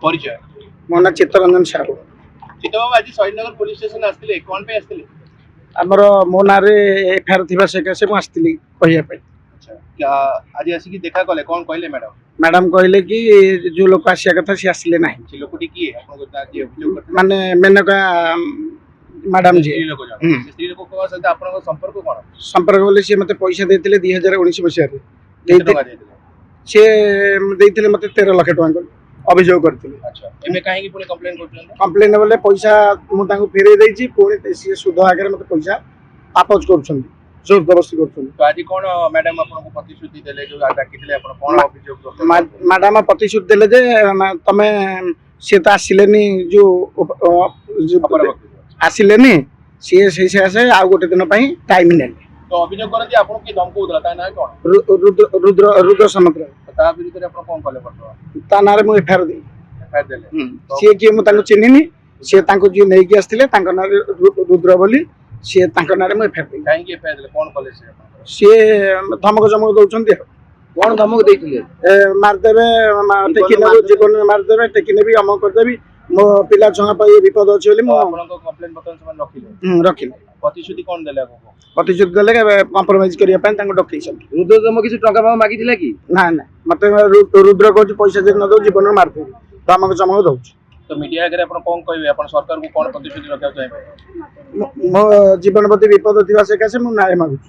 परिचय मो ना चित्तरंजन साहू चित्तबाबू आज शहीदनगर पुलिस स्टेशन आसते कौन पे आसते आमर मो ना एफआईआर थी से मुझे कहवाई अच्छा क्या आज आसिक देखा कले कौन कहले मैडम मैडम कहले कि जो लोक आसिया कथा सी आसिले ना से लोकटी किए आपको अभियोग करते माने मेनका मैडम जी स्त्री लोक सहित आपन संपर्क कौन संपर्क बोले सी मते पैसा देथिले 2019 मसिया रे केते टका देथिले से देथिले मते 13 लाख टका अभियोग करथिले अच्छा एमे काहे की पुनी कंप्लेन करथले कंप्लेन बोले पैसा मु तांको फेरे देछि पुनी सी सुध आगे मते पैसा वापस करछन जोर जबरदस्ती करछन तो आज कौन मैडम आपन को प्रतिश्रुति देले जो डाकिथिले आपन कौन अभियोग करथले मैडम प्रतिश्रुति देले जे तमे से तो आसिलेनी जो आसिलेनी सी से आ गोटे दिन टाइम ने तो अभियोग करथि आपन के धमको उदला ता ना कौन रुद्र रुद्र समुद्र ता विरुद्ध आपन कौन कले पड़तो ता नारे मु एफआईआर दे एफआईआर देले सी कि मु तांको चिन्हिनी सी तांको जे नै कि आस्थिले तांको नारे रुद्र बोली सी तांको नारे मु एफआईआर दे काहे की एफआईआर देले कौन कले से आपन सी धमक जमक दउछन्ती कौन धमक देथिले मारदेबे टेकिने जीवन मारदेबे टेकिने भी अमक करदेबी मो पिला छंगा पाई विपद अछि बोली मो आपन को कंप्लेन बतन समान रखिले रखिले प्रतिश्रुति कौन देले आपको प्रतिशोध देले कम्प्रोमाइज करिया पाई तांको डकई सब रुद्र तम किसी टका मागिथिला कि ना ना मते रुद्र को पैसा जे न दो जीवन मार दे धमक चमक दउछ तो मीडिया आगे आपन कौन कहबे आपन सरकार को कौन प्रतिश्रुति रखा चाहिए मो जीवन प्रति विपद थिबा से कैसे मु न्याय मागुछ